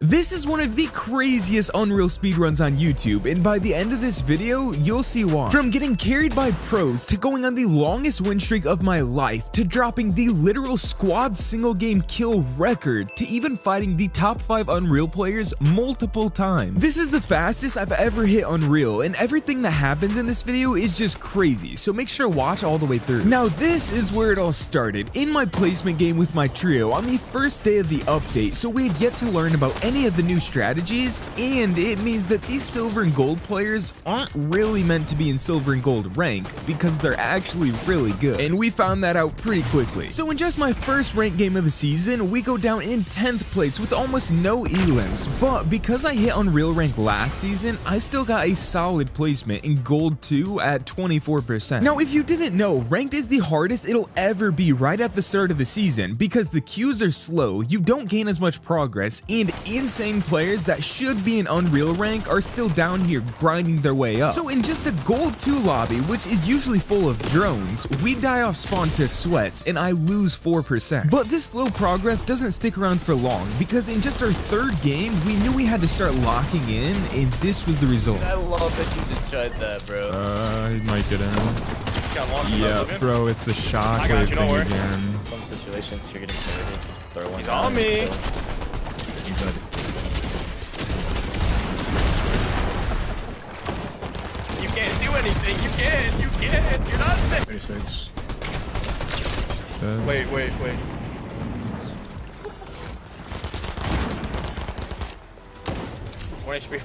This is one of the craziest Unreal speedruns on YouTube, and by the end of this video, you'll see why. From getting carried by pros, to going on the longest win streak of my life, to dropping the literal squad single game kill record, to even fighting the top 5 Unreal players multiple times. This is the fastest I've ever hit Unreal, and everything that happens in this video is just crazy, so make sure to watch all the way through. Now this is where it all started, in my placement game with my trio on the first day of the update, so we had yet to learn about any of the new strategies, and it means that these silver and gold players aren't really meant to be in silver and gold rank because they're actually really good, and we found that out pretty quickly. So in just my first rank game of the season, we go down in 10th place with almost no elims, but because I hit Unreal rank last season, I still got a solid placement in gold 2 at 24%. Now if you didn't know, ranked is the hardest it'll ever be right at the start of the season because the queues are slow, you don't gain as much progress, and insane players that should be in Unreal rank are still down here grinding their way up. So in just a gold 2 lobby, which is usually full of drones, we die off spawn to sweats and I lose 4%. But this slow progress doesn't stick around for long because in just our third game, we knew we had to start locking in, and this was the result. I love that you just tried that, bro. He might get in. Yeah, bro, it's the shockwave thing again. Some situations you're getting scared. Just throw one. He's on me. You can't do anything. You can't. You're not safe. 36. Wait. 1 HP.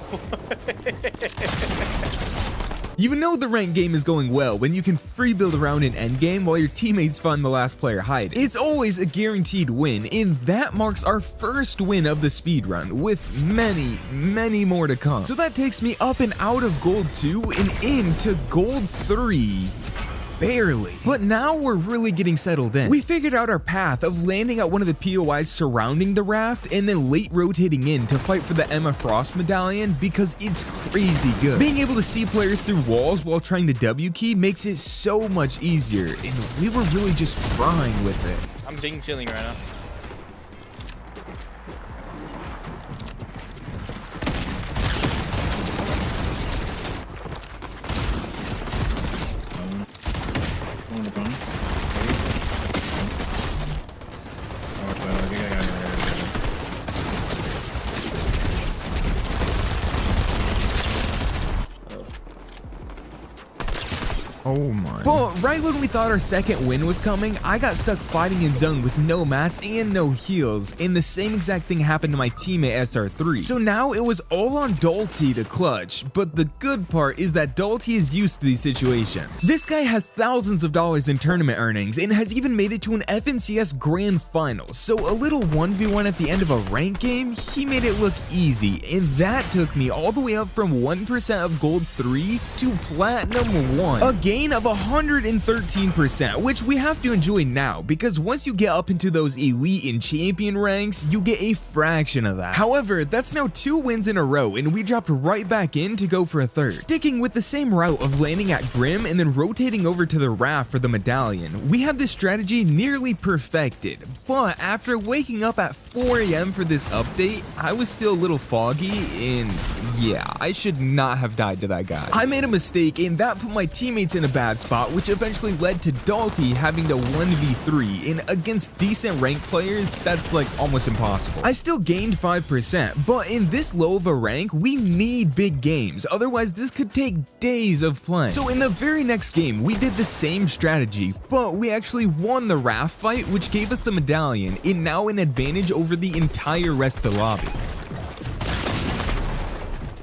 You know the ranked game is going well when you can free build around an endgame while your teammates find the last player hiding. It's always a guaranteed win, and that marks our first win of the speedrun, with many more to come. So that takes me up and out of gold 2 and into gold 3. Barely. But now we're really getting settled in. We figured out our path of landing at one of the POIs surrounding the raft and then late rotating in to fight for the Emma Frost medallion because it's crazy good. Being able to see players through walls while trying to W key makes it so much easier, and we were really just frying with it. I'm ding chilling right now. Oh my. But right when we thought our second win was coming, I got stuck fighting in zone with no mats and no heals, and the same exact thing happened to my teammate SR3. So now it was all on Dalty to clutch, but the good part is that Dalty is used to these situations. This guy has thousands of dollars in tournament earnings and has even made it to an FNCS Grand Final, so a little 1v1 at the end of a rank game, he made it look easy, and that took me all the way up from 1% of gold 3 to platinum 1. A gain of 113%, which we have to enjoy now because once you get up into those elite and champion ranks, you get a fraction of that. However, that's now 2 wins in a row, and we dropped right back in to go for a third. Sticking with the same route of landing at Grim and then rotating over to the raft for the medallion, we had this strategy nearly perfected, but after waking up at 4 AM for this update, I was still a little foggy, and yeah, I should not have died to that guy. I made a mistake, and that put my teammates in a bad spot, which eventually led to Dalty having to 1v3, and against decent rank players, that's like almost impossible. I still gained 5%, but in this low of a rank, we need big games, otherwise this could take days of playing. So in the very next game, we did the same strategy, but we actually won the raft fight, which gave us the medallion, and now an advantage over the entire rest of the lobby.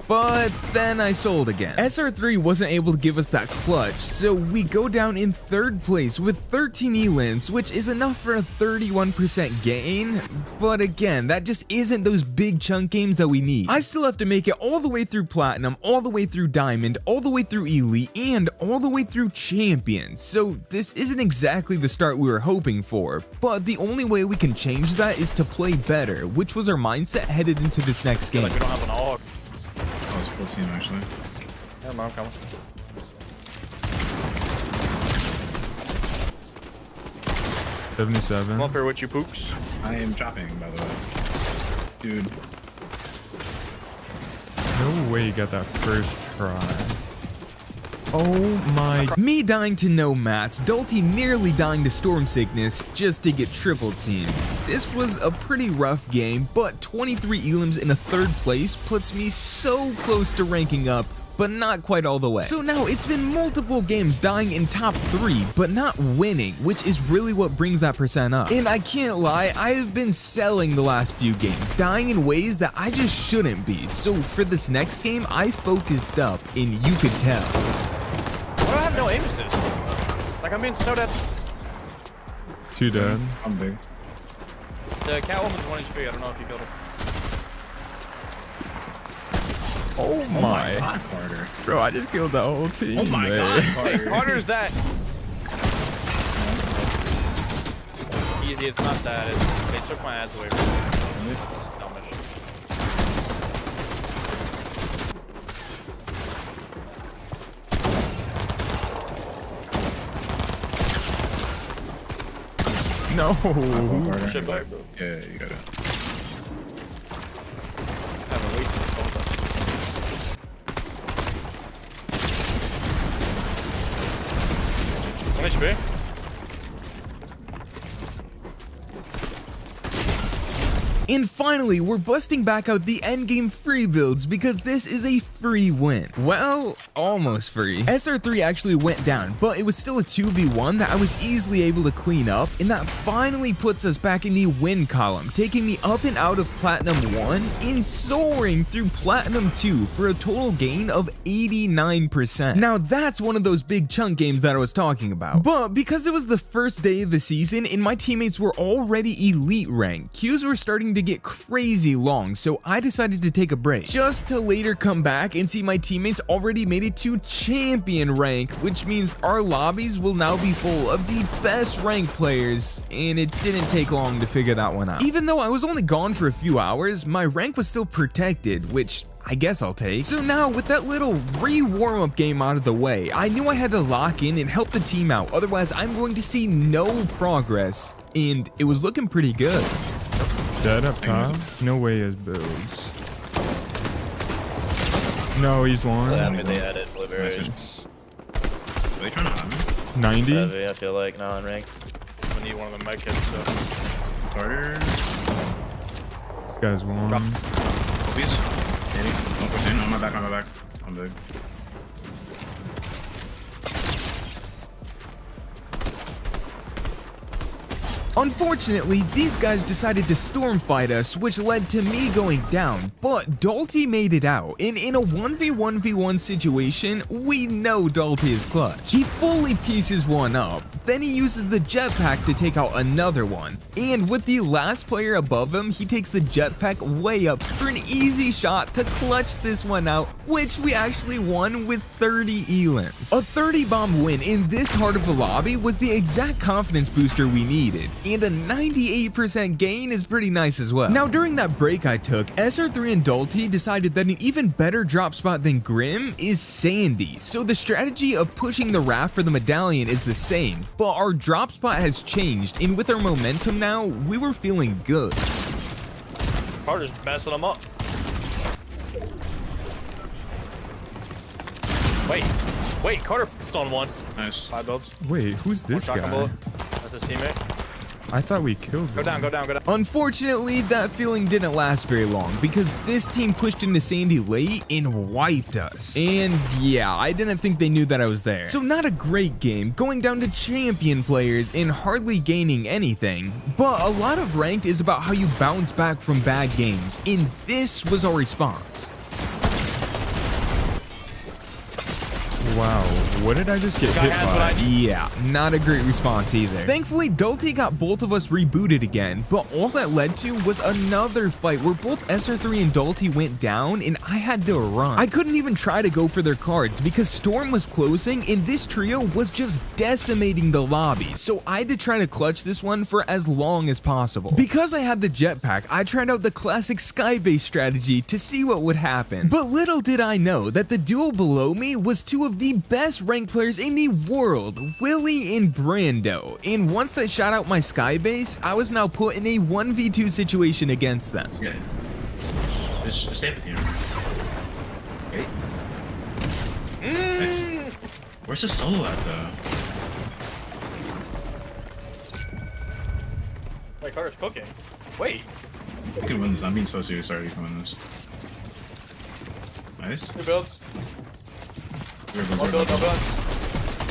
But then I sold again. SR3 wasn't able to give us that clutch, so we go down in 3rd place with 13 elims, which is enough for a 31% gain, but again, that just isn't those big chunk games that we need. I still have to make it all the way through platinum, all the way through diamond, all the way through elite, and all the way through champions, so this isn't exactly the start we were hoping for, but the only way we can change that is to play better, which was our mindset headed into this next game. Like we don't have an AUG. I was full team actually. Yeah, I'm coming. 77. Come up here with you, poops. I am dropping, by the way. Dude. way you got that first try. Oh my. Me dying to no mats, Dalty nearly dying to storm sickness just to get triple teamed. This was a pretty rough game, but 23 elims in a 3rd place puts me so close to ranking up, but not quite all the way. So now it's been multiple games dying in top 3, but not winning, which is really what brings that percent up. And I can't lie, I have been selling the last few games, dying in ways that I just shouldn't be. So for this next game, I focused up, and you could tell. I don't have no aim assist. Like, I'm being so dead. 2 dead. I'm big. The Catwoman's 1 HP. I don't know if you killed her. Oh my. God, Carter. Bro, I just killed the whole team. Oh my God, Carter. Hey, Carter's that. Easy, it's not that. It's, they took my ads away from me. It's dumb as shit. No. Shit back, bro. Yeah, you got it. Having way too much fun. 1 HP. And finally, we're busting back out the endgame free builds because this is a free win. Well, almost free. SR3 actually went down, but it was still a 2v1 that I was easily able to clean up, and that finally puts us back in the win column, taking me up and out of Platinum 1 and soaring through Platinum 2 for a total gain of 89%. Now that's one of those big chunk games that I was talking about. But because it was the first day of the season and my teammates were already elite rank, queues were starting to get crazy long, so I decided to take a break, just to later come back and see my teammates already made it to champion rank, which means our lobbies will now be full of the best rank players, and it didn't take long to figure that one out. Even though I was only gone for a few hours, my rank was still protected, which I guess I'll take. So now, with that little re-warm-up game out of the way, I knew I had to lock in and help the team out, otherwise I'm going to see no progress, and it was looking pretty good. Dead up top? No way he has builds. No, he's one. I mean, they added blueberries. Are they trying to have me? 90? Heavy, I feel like, now in rank. I need one of the med kits, so. Carter. This guy's one. Drop. Please. Don't push in. On my back, on my back. I'm big. Unfortunately, these guys decided to storm fight us, which led to me going down, but Dalty made it out, and in a 1v1v1 situation, we know Dalty is clutch. He fully pieces one up, then he uses the jetpack to take out another one, and with the last player above him, he takes the jetpack way up for an easy shot to clutch this one out, which we actually won with 30 elims. A 30 bomb win in this hard of a lobby was the exact confidence booster we needed, and a 98% gain is pretty nice as well. Now during that break I took, SR3 and Dalty decided that an even better drop spot than Grim is Sandy, so the strategy of pushing the raft for the medallion is the same, but our drop spot has changed, and with our momentum now, we were feeling good. Carter's messing them up. Wait, Carter's on one. Nice. 5 builds. Wait, who's this guy? Bullet. That's his teammate. I thought we killed Go him. down, go down, go down. Unfortunately, that feeling didn't last very long because this team pushed into Sandy late and wiped us. And yeah, I didn't think they knew that I was there. So not a great game, going down to champion players and hardly gaining anything. But a lot of ranked is about how you bounce back from bad games, and this was our response. Wow, what did I just get hit by? Yeah, not a great response either. Thankfully, Dalty got both of us rebooted again, but all that led to was another fight where both SR3 and Dalty went down and I had to run. I couldn't even try to go for their cards because Storm was closing and this trio was just decimating the lobby, so I had to try to clutch this one for as long as possible. Because I had the jetpack, I tried out the classic skybase strategy to see what would happen. But little did I know that the duo below me was two of the best ranked players in the world, Willie and Brando, and once they shot out my skybase, I was now put in a 1v2 situation against them. Yeah. Just stay with you. Wait. Where's the solo at though? Wait, Carter's cooking. Wait. We can win this. I'm being so serious. Sorry, we can win this. Nice. Two builds. One build, no builds.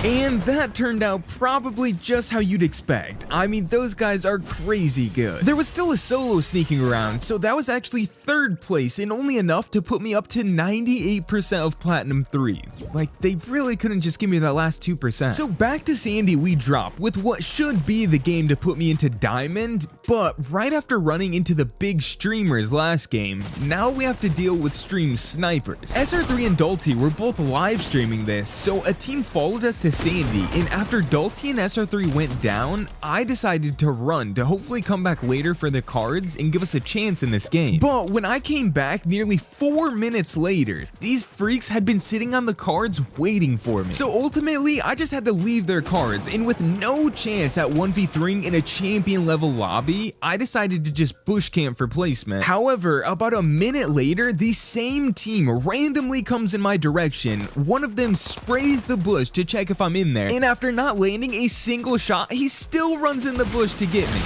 And that turned out probably just how you'd expect. I mean, those guys are crazy good. There was still a solo sneaking around, so that was actually 3rd place and only enough to put me up to 98% of Platinum 3. Like, they really couldn't just give me that last 2%. So back to Sandy we drop with what should be the game to put me into Diamond, but right after running into the big streamers last game, now we have to deal with stream snipers. SR3 and Dalty were both live streaming this, so a team followed us to Sandy, and after Dalty and SR3 went down, I decided to run to hopefully come back later for the cards and give us a chance in this game. But when I came back nearly 4 minutes later, these freaks had been sitting on the cards waiting for me. So ultimately, I just had to leave their cards, and with no chance at 1v3ing in a champion level lobby, I decided to just bush camp for placement. However, about a minute later, the same team randomly comes in my direction. One of them sprays the bush to check if I'm in there, and after not landing a single shot, he still runs in the bush to get me.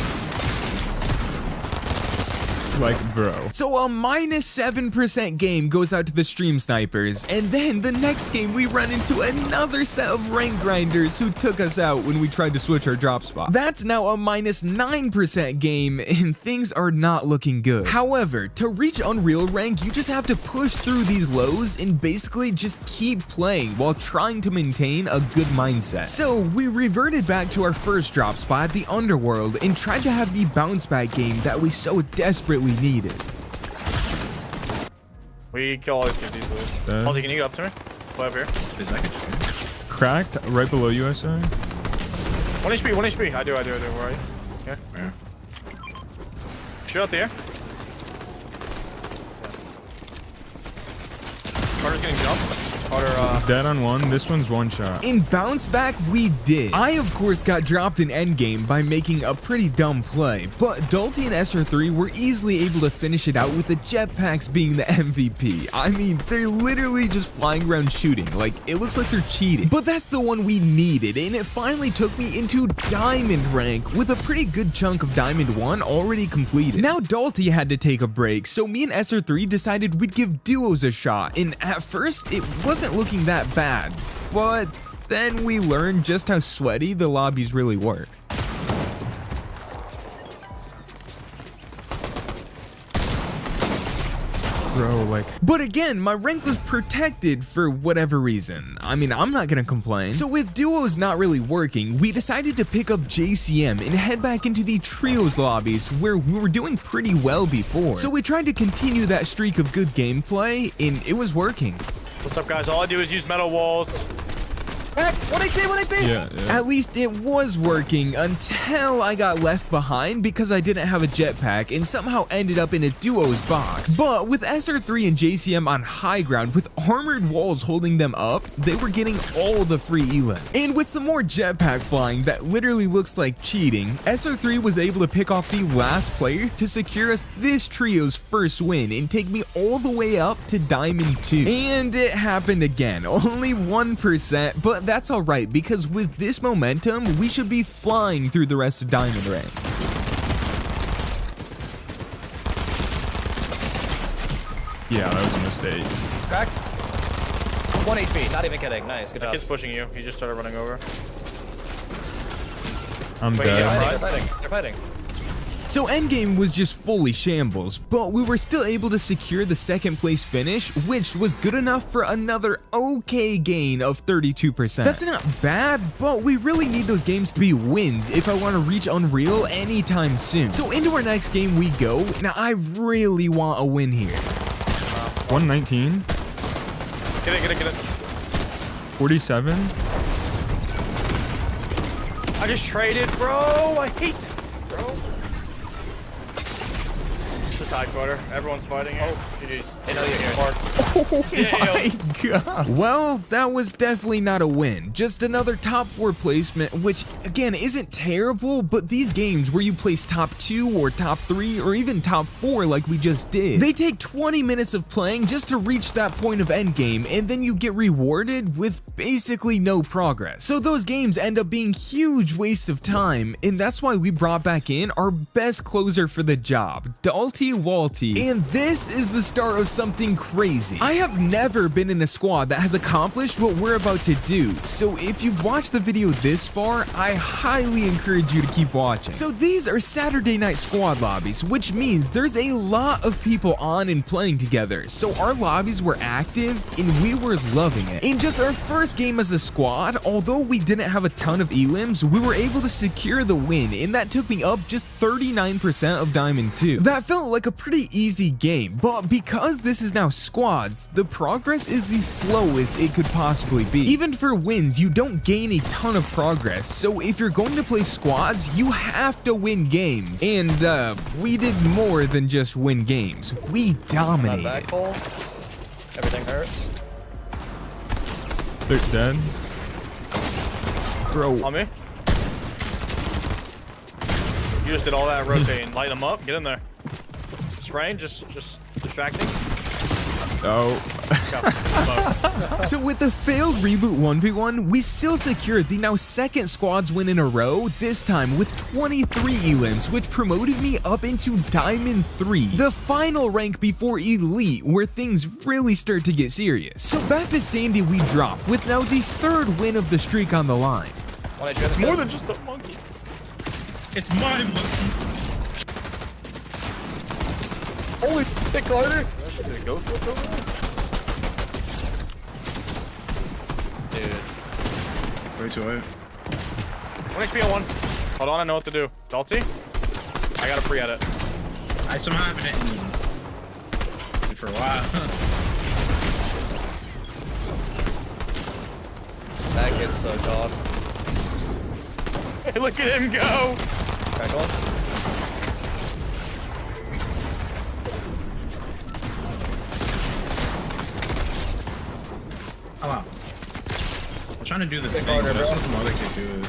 Like, bro. So a -7% game goes out to the stream snipers, and then the next game we run into another set of rank grinders who took us out when we tried to switch our drop spot. That's now a -9% game, and things are not looking good. However, to reach Unreal rank, you just have to push through these lows and basically just keep playing while trying to maintain a good mindset. So we reverted back to our first drop spot, the Underworld, and tried to have the bounce back game that we so desperately needed. We kill all these kids easily. Dalty, can you go up to me? Play up here. Is that good? Cracked right below you, I say. 1 HP, 1 HP. I do. Where are you? Yeah. Where? Shoot out there. Carter's getting jumped. Carter, Dead on one. This one's one shot. In bounce back, we did. I, of course, got dropped in endgame by making a pretty dumb play, but Dalty and SR3 were easily able to finish it out with the jetpacks being the MVP. I mean, they're literally just flying around shooting. Like, it looks like they're cheating. But that's the one we needed, and it finally took me into Diamond rank with a pretty good chunk of Diamond 1 already completed. Now Dalty had to take a break, so me and SR3 decided we'd give duos a shot, and at first, it wasn't looking that bad, but then we learned just how sweaty the lobbies really were. Bro, like... But again, my rank was protected for whatever reason. I mean, I'm not gonna complain. So with duos not really working, we decided to pick up JCM and head back into the trios lobbies where we were doing pretty well before. So we tried to continue that streak of good gameplay, and it was working. What's up, guys? All I do is use metal walls. Heck, 1 HP. Yeah. At least it was working until I got left behind because I didn't have a jetpack and somehow ended up in a duo's box. But with SR3 and JCM on high ground with armored walls holding them up, they were getting all the free elims. And with some more jetpack flying that literally looks like cheating, SR3 was able to pick off the last player to secure us this trio's first win and take me all the way up to Diamond 2. And it happened again, only 1%, but that's alright because with this momentum, we should be flying through the rest of Diamond rank. Yeah, that was a mistake. Crack. 1 HP, not even kidding. Nice, good That job. kid's pushing you. He just started running over. I'm Wait, dead. yeah. They're fighting. So endgame was just fully shambles, but we were still able to secure the second place finish, which was good enough for another okay gain of 32%. That's not bad, but we really need those games to be wins if I want to reach Unreal anytime soon. So into our next game we go. Now I really want a win here. 119. Get it. 47. I just traded, bro. I hate this, bro. Just high quarter. Everyone's fighting it. Oh, GG's. They know you're here. Oh my god. Well, that was definitely not a win. Just another top 4 placement, which again, isn't terrible, but these games where you place top 2 or top 3 or even top 4 like we just did, they take 20 minutes of playing just to reach that point of endgame, and then you get rewarded with basically no progress. So those games end up being huge waste of time, and that's why we brought back in our best closer for the job, Dalty Walty. And this is the start of something crazy. I have never been in a squad that has accomplished what we're about to do, so if you've watched the video this far, I highly encourage you to keep watching. So these are Saturday night squad lobbies, which means there's a lot of people on and playing together, so our lobbies were active and we were loving it. In just our first game as a squad, although we didn't have a ton of elims, we were able to secure the win, and that took me up just 39% of Diamond 2. That felt like a pretty easy game, but because this is now squads, the progress is the slowest it could possibly be. Even for wins, you don't gain a ton of progress, so if you're going to play squads, you have to win games. And we did more than just win games. We dominated. Back hole. Everything hurts. They're dead. Bro. On me. You just did all that rotating. Light them up. Get in there. Spraying. Just distracting. Oh. So with the failed reboot 1v1, we still secured the now second squads win in a row, this time with 23 elims, which promoted me up into Diamond 3, the final rank before Elite, where things really start to get serious. So back to Sandy we drop, with now the third win of the streak on the line. It's more than just a monkey. It's my monkey. Holy shit, Carter. Did it go for it over there? Dude. Way too late. 1 HP on 1. Hold on, I know what to do. Dalty? I got a free edit. I somehow haven't hit anyone. For a while. That kid's so god. Hey, look at him go! Crack on. Oh wow. I'm trying to do the thing, Carter, but I saw bro. some other kid do it.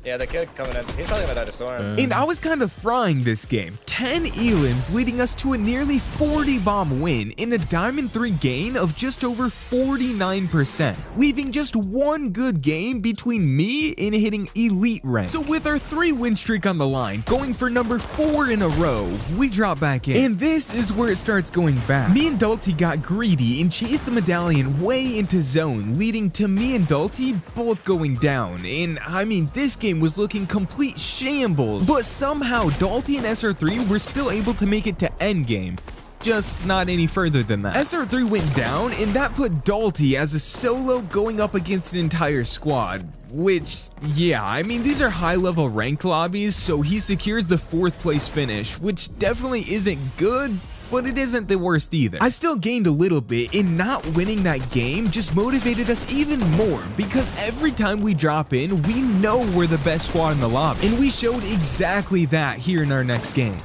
Yeah, the kid coming in. He's probably gonna die to storm. And I was kind of frying this game. 10 elims leading us to a nearly 40 bomb win in a Diamond 3 gain of just over 49%, leaving just one good game between me and hitting Elite rank. So with our 3 win streak on the line, going for number 4 in a row, we drop back in. And this is where it starts going back. Me and Dalty got greedy and chased the medallion way into zone, leading to me and Dalty both going down. And I mean, this game was looking complete shambles, but somehow Dalty and SR3 were still able to make it to endgame. Just not any further than that. SR3 went down, and that put Dalty as a solo going up against an entire squad, which, yeah, I mean, these are high-level ranked lobbies, so he secures the 4th place finish, which definitely isn't good, but it isn't the worst either. I still gained a little bit, and not winning that game just motivated us even more, because every time we drop in, we know we're the best squad in the lobby, and we showed exactly that here in our next game.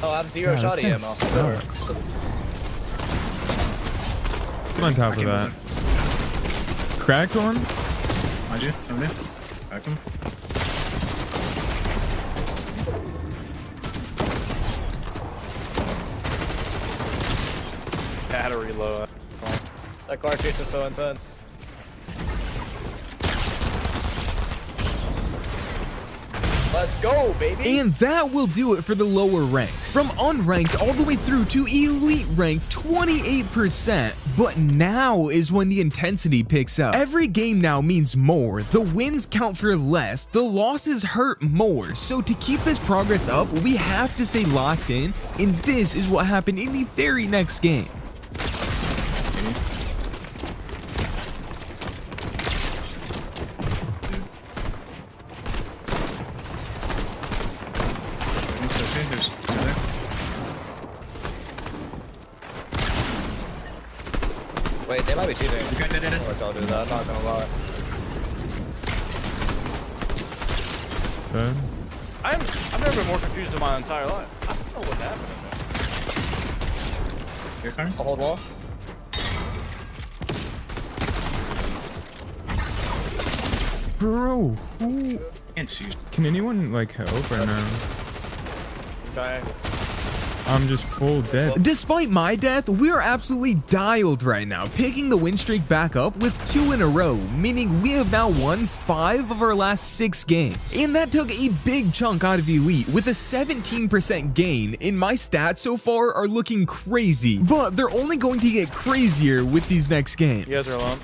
Oh, I have 0 shotty ammo. Get on top of that. Cracked one? Mind you, over there. Back him. I had to reload. That car chase was so intense. Let's go, baby! And that will do it for the lower ranks. From unranked all the way through to elite rank, 28%. But now is when the intensity picks up. Every game now means more. The wins count for less. The losses hurt more. So to keep this progress up, we have to stay locked in. And this is what happened in the very next game. Wait, they might be cheating. Okay, I'll do that, I'm not gonna lie. I've never been more confused in my entire life. I don't know what happened. You're coming? I'll hold wall. Bro, who? Can't see. Can anyone like help right now? Okay. I'm just full dead. Despite my death, we're absolutely dialed right now, picking the win streak back up with 2 in a row, meaning we have now won 5 of our last 6 games. And that took a big chunk out of Elite with a 17% gain, and my stats so far are looking crazy, but they're only going to get crazier with these next games. You guys are alone.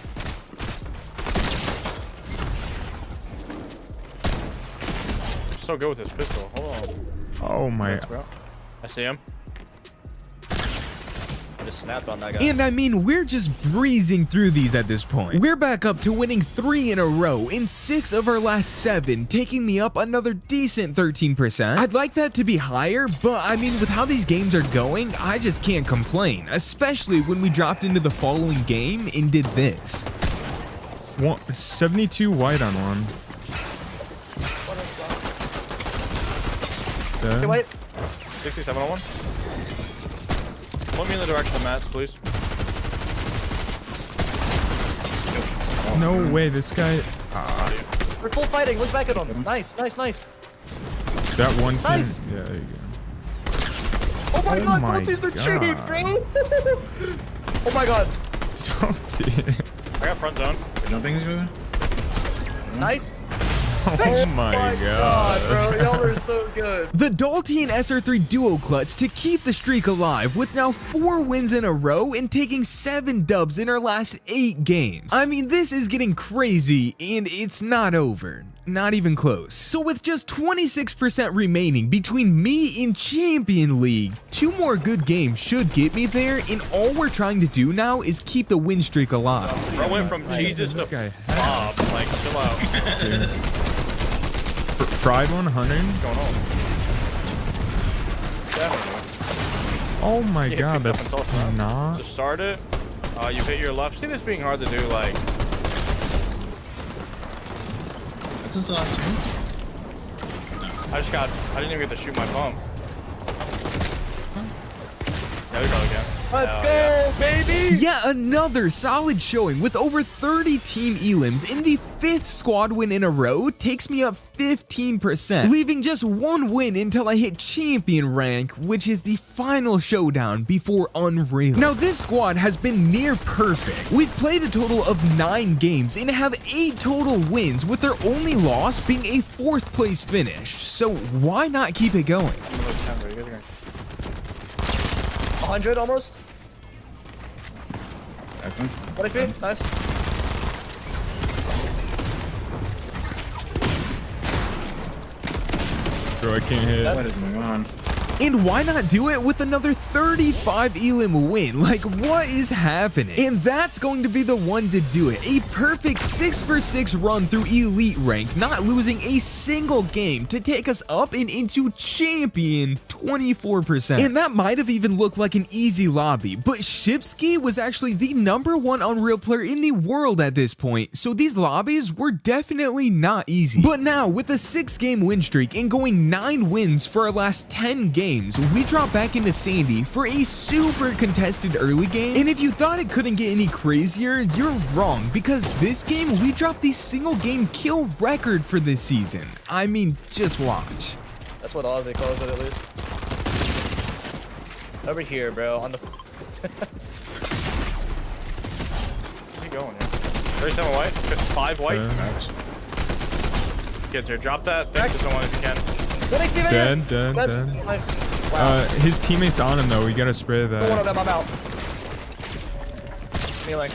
So good with this pistol. Hold on. Oh my. I see him. I just snapped on that guy. And I mean, we're just breezing through these at this point. We're back up to winning 3 in a row in 6 of our last 7, taking me up another decent 13%. I'd like that to be higher, but I mean, with how these games are going, I just can't complain, especially when we dropped into the following game and did this. 72 white on one. Okay, wait. 67 on one. Point me in the direction of mats, please. No way, this guy. We're full fighting. Look back at him. Nice, nice, nice. That one team. Nice. Yeah, there you go. Oh my god, my both these are God. cheap, bro. Oh my god. Salty. I got front zone. Jumping each other? Nice. Oh my god. Bro, y'all are so good. The Dalty and SR3 duo clutch to keep the streak alive with now 4 wins in a row and taking 7 dubs in our last 8 games. I mean, this is getting crazy and it's not over. Not even close. So with just 26% remaining between me and Champion League, 2 more good games should get me there, and all we're trying to do now is keep the win streak alive. Bro went from Jesus to guy. Bob. Like, chill out. Fried 100? What's going on? Oh my Yeah, god, picked up that's and tossed out. not. To start it, you hit your left. See this being hard to do, like. That's his last one. I didn't even get to shoot my pump. Yeah, we probably can. Let's go, baby. Yeah, another solid showing with over 30 team elims in the 5th squad win in a row takes me up 15%, leaving just 1 win until I hit champion rank, which is the final showdown before Unreal. Now this squad has been near perfect. We've played a total of 9 games and have 8 total wins, with their only loss being a 4th place finish, so why not keep it going? 100 almost. Excellent. 23. Nice. Bro, I can't hit. What is going on? And why not do it with another 35 elim win? Like, what is happening? And that's going to be the one to do it. A perfect 6-for-6 run through elite rank, not losing a single game to take us up and into champion 24%. And that might have even looked like an easy lobby, but Shipski was actually the #1 Unreal player in the world at this point, so these lobbies were definitely not easy. But now, with a 6-game win streak and going 9 wins for our last 10 games, we drop back into Sandy for a super contested early game, and if you thought it couldn't get any crazier, you're wrong, because this game we dropped the single game kill record for this season. I mean, just watch. That's what Ozzy calls it, at least. Over here, bro. On the. Where's he going here? 37 white, 5 white. Kids here, drop that thing to someone if you can. Dead. Nice. Wow. His teammate's on him though. We gotta spray that. One of them, I'm out. Kneeling.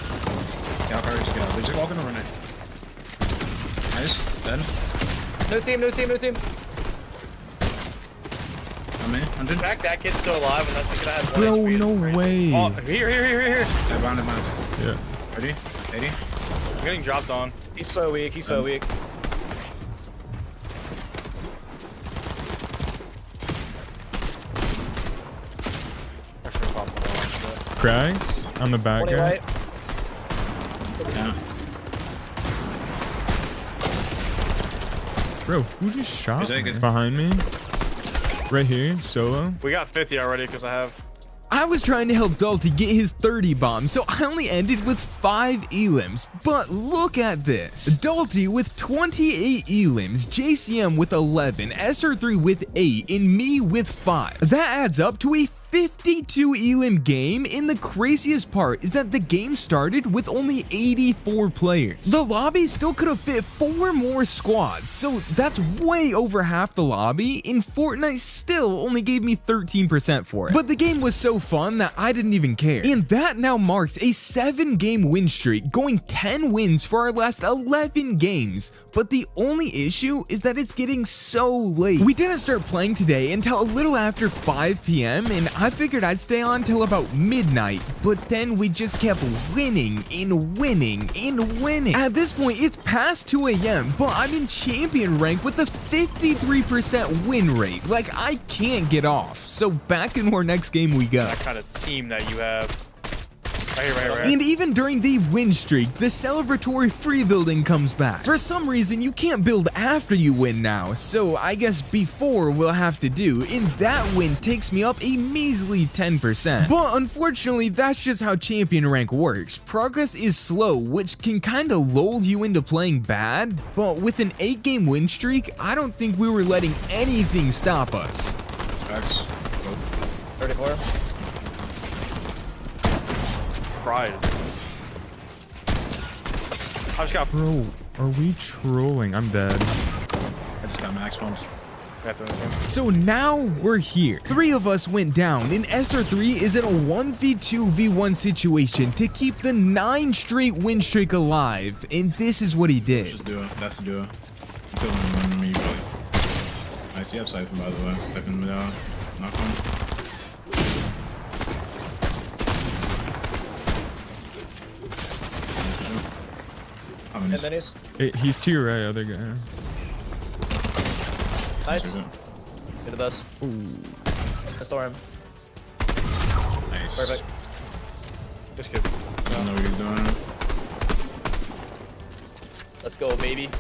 Yeah, I'll just get out. They're just walking around it. Nice. Dead. No team. I'm in. 100. Back, that kid's still alive, and that's gonna have 1 Bro, HP. no way. Oh, here. I bounded mine. Yeah. Ready? 80. I'm getting dropped on. He's so weak. Weak. Cracked on the back 20 guy. right. Yeah. Bro, who just shot Is that me? good? Behind me? Right here, solo. We got 50 already because I have. I was trying to help Dalty get his 30 bombs, so I only ended with 5 elims. But look at this. Dalty with 28 elims, JCM with 11, SR3 with 8, and me with 5. That adds up to a 52 elim game, and the craziest part is that the game started with only 84 players. The lobby still could have fit 4 more squads, so that's way over half the lobby, and Fortnite still only gave me 13% for it. But the game was so fun that I didn't even care. And that now marks a 7-game win streak, going 10 wins for our last 11 games. But the only issue is that it's getting so late. We didn't start playing today until a little after 5 p.m. and I figured I'd stay on till about midnight, but then we just kept winning and winning and winning. At this point, it's past 2 a.m., but I'm in champion rank with a 53% win rate. Like, I can't get off. So back into our next game we go. That kind of team that you have. Right here. And even during the win streak, the celebratory free building comes back. For some reason, you can't build after you win now, so I guess before we'll have to do, and that win takes me up a measly 10%. But unfortunately, that's just how champion rank works. Progress is slow, which can kinda lull you into playing bad, but with an 8-game win streak, I don't think we were letting anything stop us. 34. Fried. I just got. Bro, are we trolling? I'm dead. I just got max bombs. So now we're here. 3 of us went down, and SR3 is in a 1v2v1 situation to keep the 9 straight win streak alive, and this is what he did. Just do it. That's the duo. Kill him, me, probably. Nice, you have Siphon, by the way. Siphon, knock on. And minis. He's to your right, other guy. Nice. Get the best. Restore him. Nice. Perfect. Just kidding. I don't know what he's doing. Let's go, baby.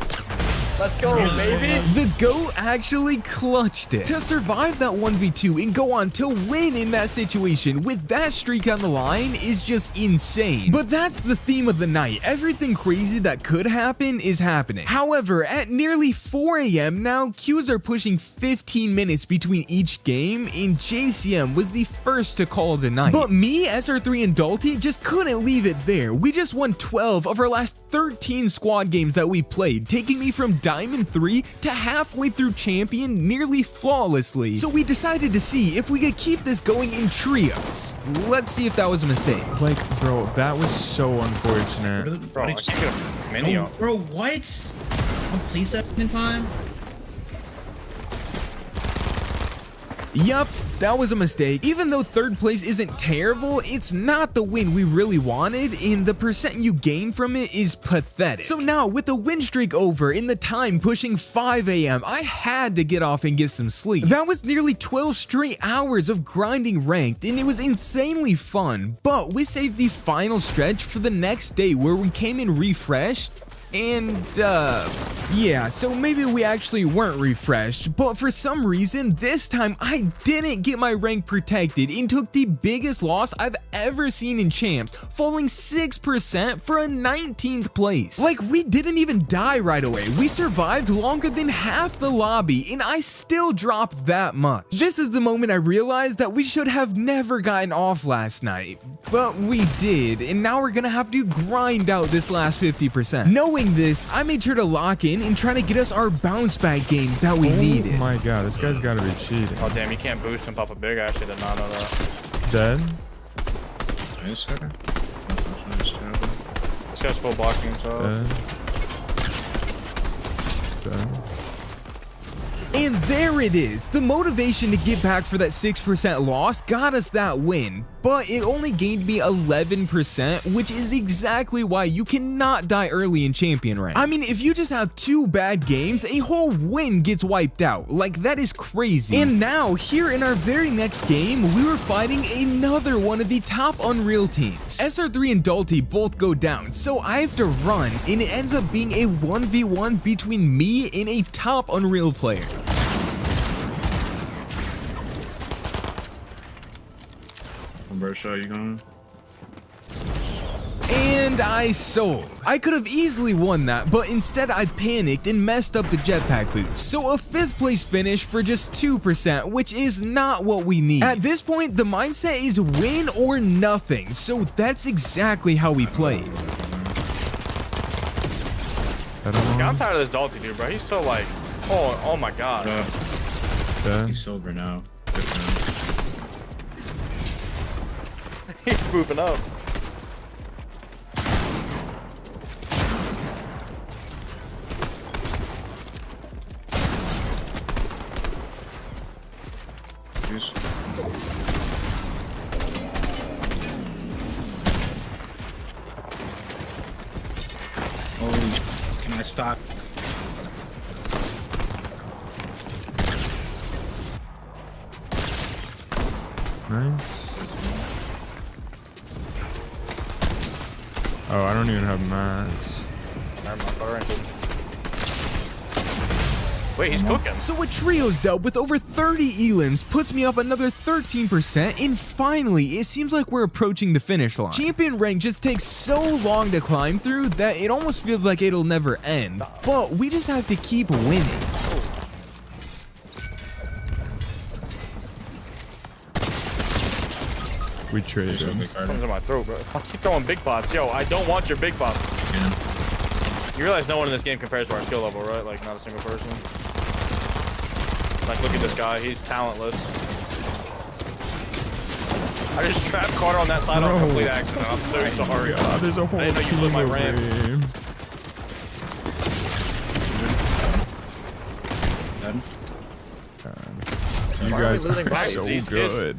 Let's go, baby. The GOAT actually clutched it to survive that 1v2 and go on to win in that situation with that streak on the line is just insane. But that's the theme of the night. Everything crazy that could happen is happening. However, at nearly 4 a.m. now, queues are pushing 15 minutes between each game, and JCM was the first to call it a night. But me, SR3, and Dalty just couldn't leave it there. We just won 12 of our last 13 squad games that we played, taking me from Diamond 3 to halfway through Champion nearly flawlessly. So we decided to see if we could keep this going in trios. Let's see if that was a mistake. Like, bro, that was so unfortunate. Bro, I can't get a mini off. Bro, what? I'll play 7 in time? Yup, that was a mistake. Even though 3rd place isn't terrible, it's not the win we really wanted, and the percent you gain from it is pathetic. So now, with the win streak over and the time pushing 5 a.m., I had to get off and get some sleep. That was nearly 12 straight hours of grinding ranked, and it was insanely fun. But we saved the final stretch for the next day, where we came in refreshed. And, yeah, so maybe we actually weren't refreshed, but for some reason, this time I didn't get my rank protected and took the biggest loss I've ever seen in champs, falling 6% for a 19th place. Like, we didn't even die right away. We survived longer than half the lobby, and I still dropped that much. This is the moment I realized that we should have never gotten off last night, but we did, and now we're gonna have to grind out this last 50%. Knowing this, I made sure to lock in and try to get us our bounce back game that we needed. Oh my god, this guy's gotta be cheating. Oh damn, you can't boost and pop a big. I actually did not know that. Dead? Nice, okay. That's not nice. This guy's full blocking himself. Dead. And there it is. The motivation to get back for that 6% loss got us that win, but it only gained me 11%, which is exactly why you cannot die early in champion rank. I mean, if you just have 2 bad games, a whole win gets wiped out. Like, that is crazy. And now, here in our very next game, we were fighting another one of the top Unreal teams. SR3 and Dalty both go down, so I have to run, and it ends up being a 1v1 between me and a top Unreal player. Bird shot, you going? And I sold. I could have easily won that, but instead I panicked and messed up the jetpack boost. So a 5th place finish for just 2%, which is not what we need. At this point, the mindset is win or nothing, so that's exactly how we played. I'm tired of this Dalty dude, bro. He's so like, oh my god. He's sober now. He's spoofing up. Oh, can I stop? Nice. Oh, I don't even have mats. Wait, he's cooking. So a trio's dub with over 30 elims puts me up another 13%, and finally, it seems like we're approaching the finish line. Champion rank just takes so long to climb through that it almost feels like it'll never end, but we just have to keep winning. We traded. Comes in my throat, bro. I keep throwing big pots. Yo, I don't want your big pots. Yeah. You realize no one in this game compares to our skill level, right? Like, not a single person. Like, look at this guy. He's talentless. I just trapped Carter on that side on complete accident. I'm so sorry. God, there's a whole I didn't know you blew my ramp. You guys are so good.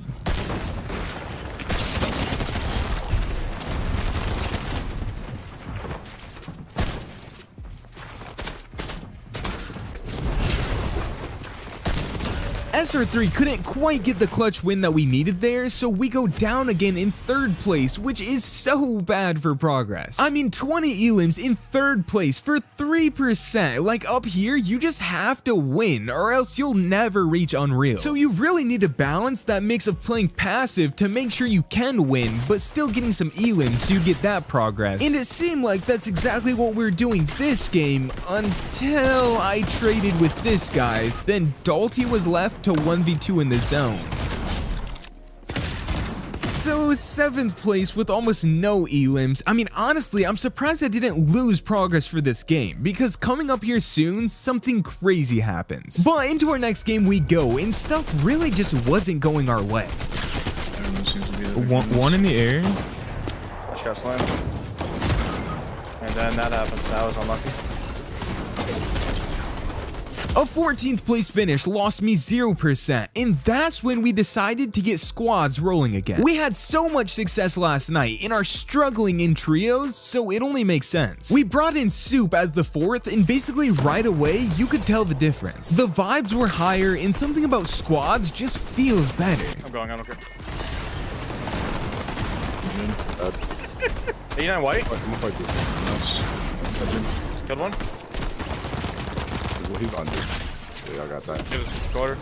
SR3 couldn't quite get the clutch win that we needed there, so we go down again in 3rd place, which is so bad for progress. I mean, 20 elims in 3rd place for 3%. Like, up here, you just have to win, or else you'll never reach Unreal. So you really need to balance that mix of playing passive to make sure you can win, but still getting some elims so you get that progress. And it seemed like that's exactly what we're doing this game, until I traded with this guy. Then Dalty was left to 1v2 in the zone. So 7th place with almost no elims. I mean, honestly, I'm surprised I didn't lose progress for this game, because coming up here soon, something crazy happens. But into our next game we go, and stuff really just wasn't going our way. One in the air. Watch out, slam. And then that happens. That was unlucky. A 14th place finish lost me 0%, and that's when we decided to get squads rolling again. We had so much success last night and are struggling in trios, so it only makes sense. We brought in Soup as the 4th, and basically right away, you could tell the difference. The vibes were higher, and something about squads just feels better. I'm going, I don't care. 89 white. I'm gonna fight this. Killed one. He's under. Yeah, I got that. Give us a quarter.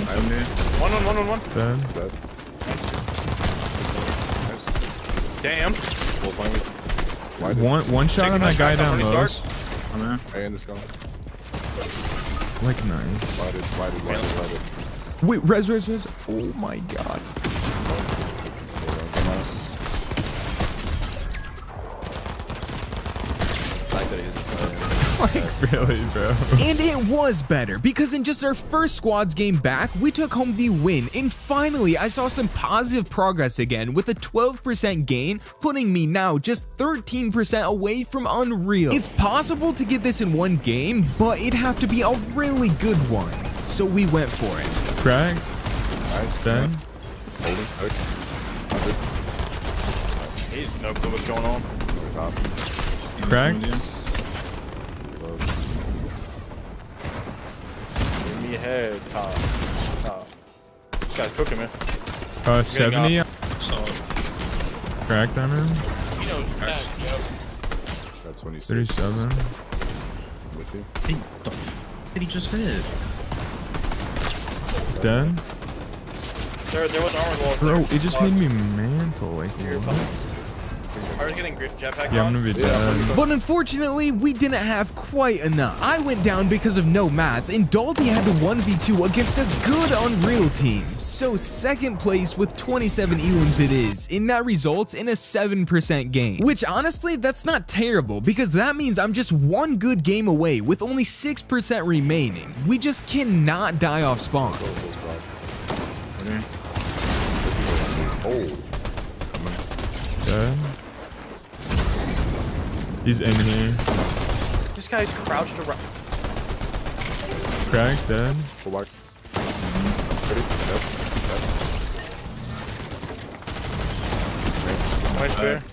I'm there. One. Dead. Damn. One shot on that guy down low. I'm there. I end this gun. Like nice. Lighted. Wait, res. Oh my god. Like, really, bro? And it was better, because in just our first squads game back, we took home the win, and finally I saw some positive progress again with a 12% gain, putting me now just 13% away from Unreal. It's possible to get this in one game, but it'd have to be a really good one, so we went for it. Crags. Nice. Dead. Holding. He's no clue what's going on. Crags. Give me a head, top. This guy's cooking, man. 70. Solid. Cracked on him. You know, that, yep. Got 26. 37. With you. Hey, what the f did he just hit? Dead. There was armored walls. Bro, there. it just made me mantle. Like, You're what? I was getting jetpack Yeah, on. I'm gonna be dead. But unfortunately, we didn't have quite enough. I went down because of no mats, and Dalty had to 1v2 against a good Unreal team. So second place with 27 elims it is, and that results in a 7% gain. Which honestly, that's not terrible, because that means I'm just one good game away with only 6% remaining. We just cannot die off spawn. Okay. Oh. Dead. He's in here. This guy's crouched around. Crack, dead. Go back. Ready? Yep. Nice spear.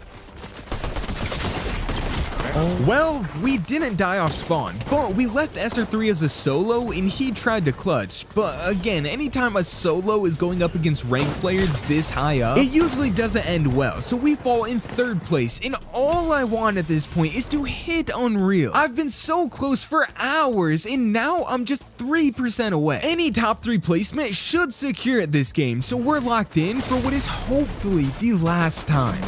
Well, we didn't die off spawn, but we left SR3 as a solo and he tried to clutch. But again, anytime a solo is going up against ranked players this high up, it usually doesn't end well, so we fall in third place, and all I want at this point is to hit Unreal. I've been so close for hours, and now I'm just 3% away. Any top 3 placement should secure it this game, so we're locked in for what is hopefully the last time.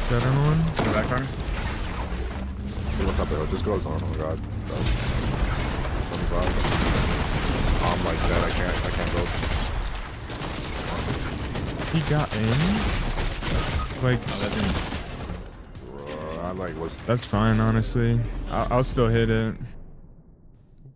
Dead on one. Go back corner. Look up there. This goes on. Oh my god. That's 25. I'm like that. I can't go. He got in. Like, Oh, that didn't. I like what's that's fine, honestly. I'll still hit it.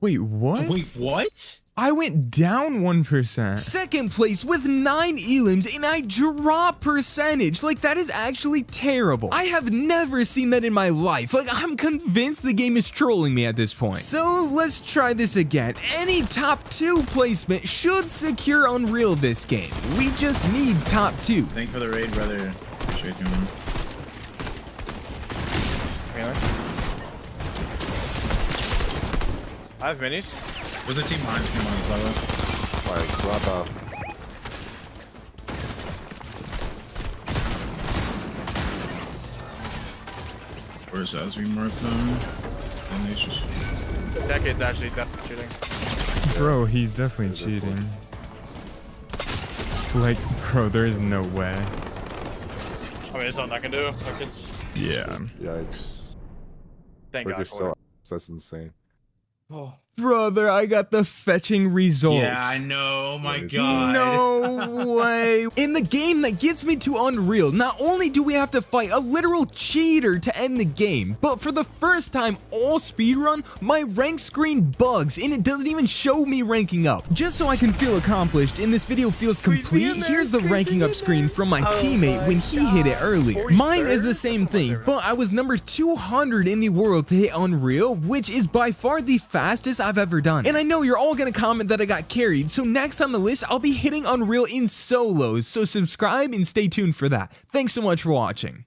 Wait, what? Wait, what? I went down 1%. Second place with 9 elims, and I drop percentage. Like, that is actually terrible. I have never seen that in my life. Like, I'm convinced the game is trolling me at this point. So let's try this again. Any top 2 placement should secure Unreal this game. We just need top 2. Thank you for the raid, brother. Appreciate you, man. Really? I have minis. There's a team behind me on this level. like grab a Where's as we mark them? And they just... That kid's actually definitely cheating. Bro, he's definitely cheating. Like, bro, there is no way. I mean, there's nothing I can do. That kid's... Yeah. yikes. Thank We're God just for it. so that's insane. Oh. Brother, I got the fetching results. Yeah, I know. Oh my Yeah, god. No way. In the game that gets me to Unreal, not only do we have to fight a literal cheater to end the game, but for the first time all speedrun, my rank screen bugs and it doesn't even show me ranking up. Just so I can feel accomplished and this video feels complete, here's the ranking up screen from my teammate when he hit it earlier. Mine is the same thing, but I was number 200 in the world to hit Unreal, which is by far the fastest I've ever done. And I know you're all gonna comment that I got carried, so next on the list, I'll be hitting Unreal in solos, so subscribe and stay tuned for that. Thanks so much for watching.